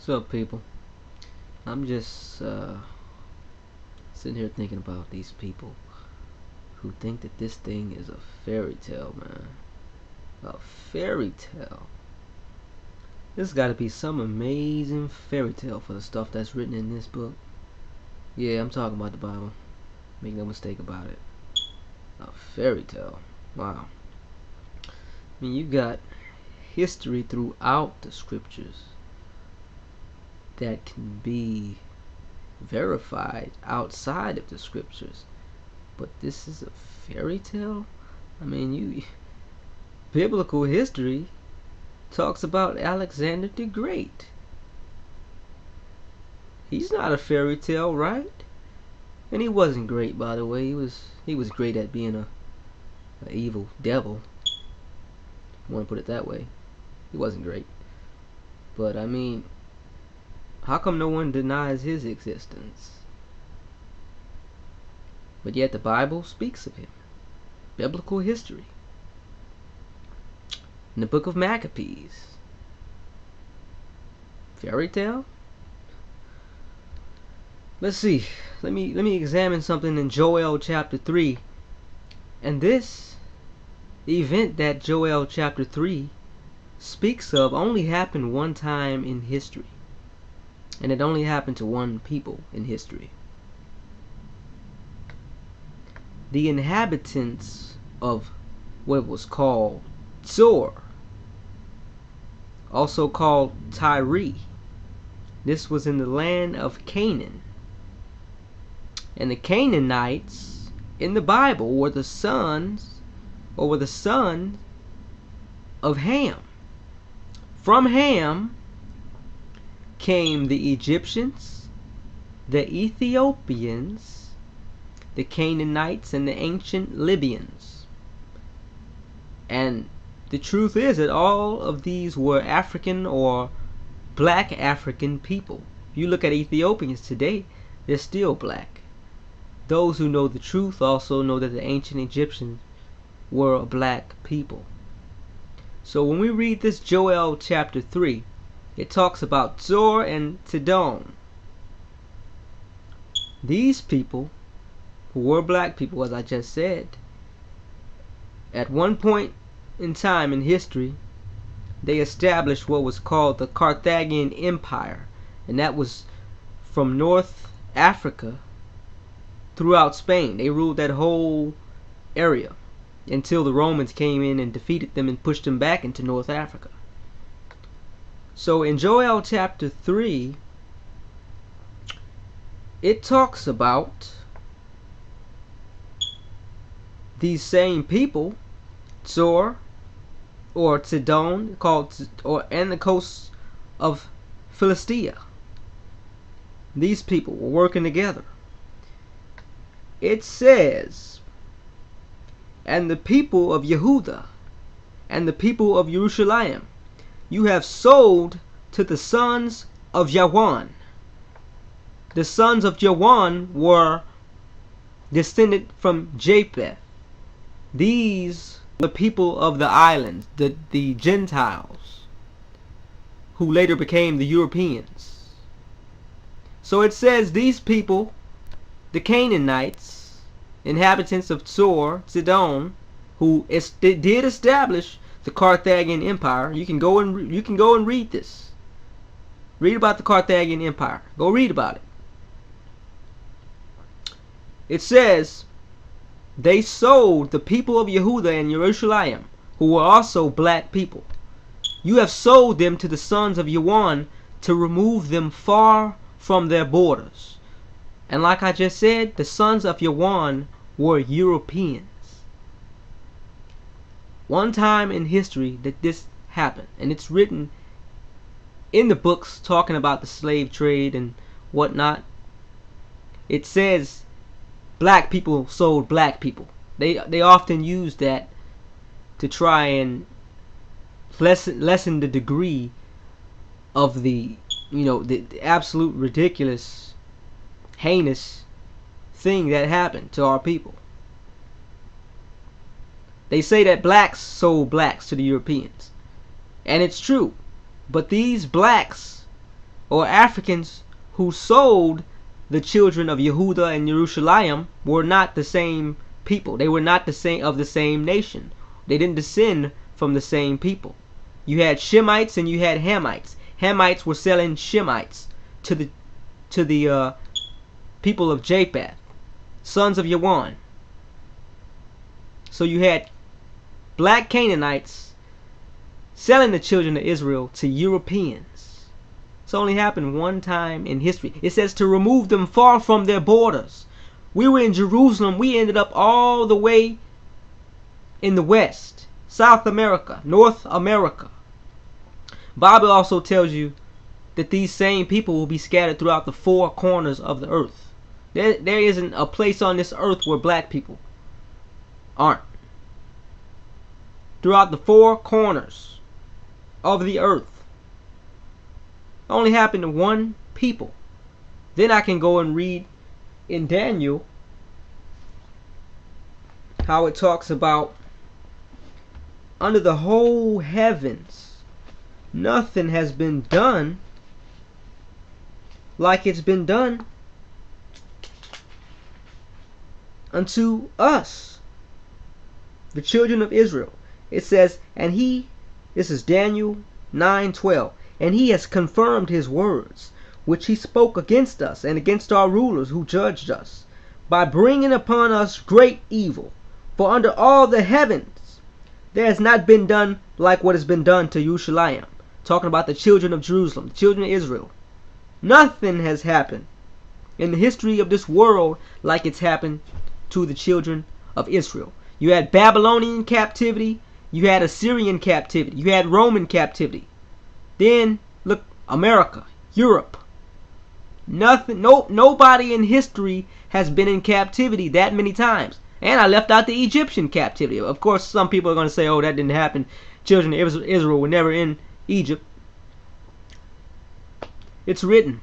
What's up, people? I'm just sitting here thinking about these people who think that this thing is a fairy tale, man. A fairy tale. This got to be some amazing fairy tale for the stuff that's written in this book. Yeah, I'm talking about the Bible. Make no mistake about it. A fairy tale. Wow. I mean, you got history throughout the scriptures that can be verified outside of the scriptures, but this is a fairy tale. I mean, biblical history talks about Alexander the Great. He's not a fairy tale, right? And he wasn't great, by the way. He was great at being a evil devil. I want to put it that way. He wasn't great, but I mean, how come no one denies his existence? But yet the Bible speaks of him. Biblical history. In the book of Maccabees. Fairy tale? Let's see. Let me examine something in Joel chapter 3. And this event that Joel chapter 3 speaks of only happened one time in history. And it only happened to one people in history. The inhabitants of what was called Zor, also called Tyre. This was in the land of Canaan. And the Canaanites in the Bible were the sons of Ham. From Ham came the Egyptians, the Ethiopians, the Canaanites, and the ancient Libyans. And the truth is that all of these were African or black African people. If you look at Ethiopians today, they're still black. Those who know the truth also know that the ancient Egyptians were a black people. So when we read this Joel chapter 3, it talks about Zor and Sidon. These people, who were black people, as I just said, at one point in time in history, they established what was called the Carthaginian Empire, and that was from North Africa throughout Spain. They ruled that whole area until the Romans came in and defeated them and pushed them back into North Africa. So in Joel chapter 3, it talks about these same people, Zor or Sidon, and the coast of Philistia. These people were working together. It says, and the people of Yehuda and the people of Jerusalem you have sold to the sons of Yawan. The sons of Yawan were descended from Japheth. These were the people of the islands, the Gentiles, who later became the Europeans. So it says these people, the Canaanites, inhabitants of Zor, Sidon, who did establish the Carthaginian Empire. You can go and read this. Read about the Carthaginian Empire. Go read about it. It says they sold the people of Yehuda and Jerusalem, who were also black people. You have sold them to the sons of Yawan to remove them far from their borders. And like I just said, the sons of Yawan were Europeans. One time in history that this happened, and it's written in the books talking about the slave trade and whatnot. It says black people sold black people. They often use that to try and lessen the degree of the absolute ridiculous, heinous thing that happened to our people. They say that blacks sold blacks to the Europeans. And it's true. But these blacks or Africans who sold the children of Yehuda and Jerusalem were not the same people. They were not the same nation. They didn't descend from the same people. You had Shemites and you had Hamites. Hamites were selling Shemites to the people of Japheth, sons of Yawan. So you had black Canaanites selling the children of Israel to Europeans. It's only happened one time in history. It says to remove them far from their borders. We were in Jerusalem. We ended up all the way in the West, South America, North America. Bible also tells you that these same people will be scattered throughout the four corners of the earth. There isn't a place on this earth where black people aren't. Throughout the four corners of the earth. It only happened to one people. Then I can go and read in Daniel how it talks about under the whole heavens nothing has been done like it's been done unto us, the children of Israel. It says, and he, this is Daniel 9:12, and he has confirmed his words, which he spoke against us and against our rulers who judged us, by bringing upon us great evil. For under all the heavens there has not been done like what has been done to Jerusalem. Talking about the children of Jerusalem, the children of Israel. Nothing has happened in the history of this world like it's happened to the children of Israel. You had Babylonian captivity, you had Assyrian captivity, you had Roman captivity. Then look, America, Europe. Nobody in history has been in captivity that many times. And I left out the Egyptian captivity. Of course, some people are going to say, oh, that didn't happen. Children of Israel were never in Egypt. It's written.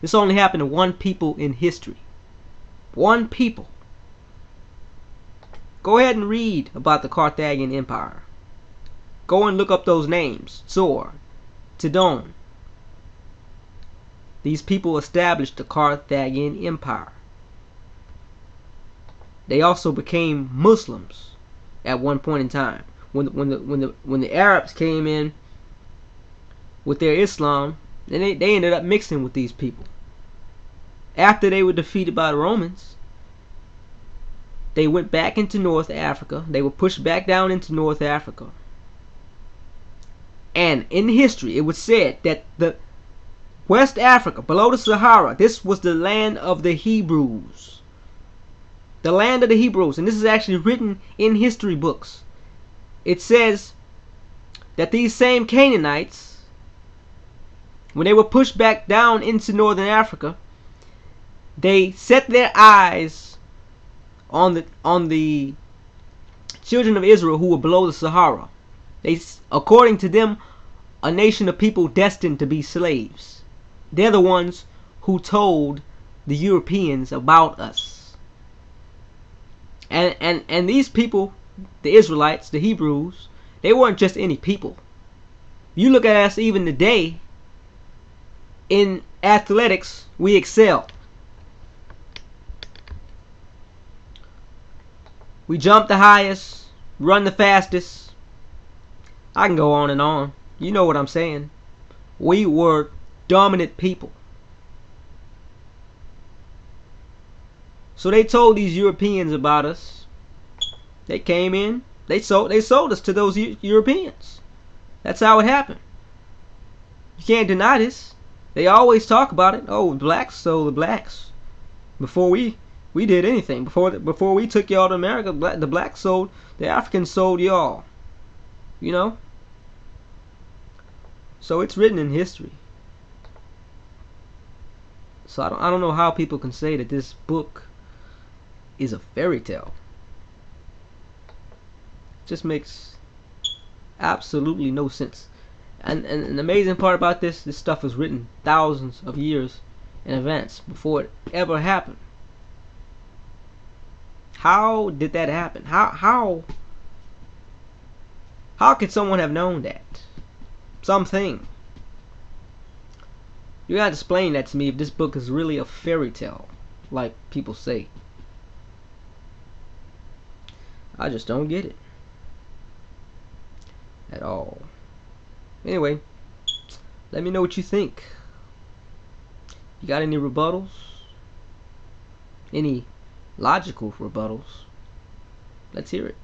This only happened to one people in history. One people. Go ahead and read about the Carthaginian Empire. Go and look up those names. Zor, Tidon. These people established the Carthaginian Empire. They also became Muslims at one point in time. When the Arabs came in with their Islam, then they ended up mixing with these people. After they were defeated by the Romans, they went back into North Africa. They were pushed back down into North Africa. And in history, it was said that the West Africa, below the Sahara, this was the land of the Hebrews. The land of the Hebrews. And this is actually written in history books. It says that these same Canaanites, when they were pushed back down into Northern Africa, they set their eyes on the children of Israel who were below the Sahara. They, according to them, a nation of people destined to be slaves. They're the ones who told the Europeans about us. And these people, the Israelites, the Hebrews, they weren't just any people. You look at us even today, in athletics, we excel. We jump the highest, run the fastest. I can go on and on. You know what I'm saying. We were dominant people. So they told these Europeans about us. They came in. They sold us to those Europeans. That's how it happened. You can't deny this. They always talk about it. Oh, blacks sold the blacks. Before we did anything. Before we took y'all to America, the blacks sold, the Africans sold y'all. You know? So it's written in history. So I don't know how people can say that this book is a fairy tale. It just makes absolutely no sense. And the amazing part about this stuff was written thousands of years in advance before it ever happened. How did that happen? How could someone have known that? Something. You gotta explain that to me if this book is really a fairy tale, like people say. I just don't get it at all. Anyway, let me know what you think. You got any rebuttals? Any logical rebuttals? Let's hear it.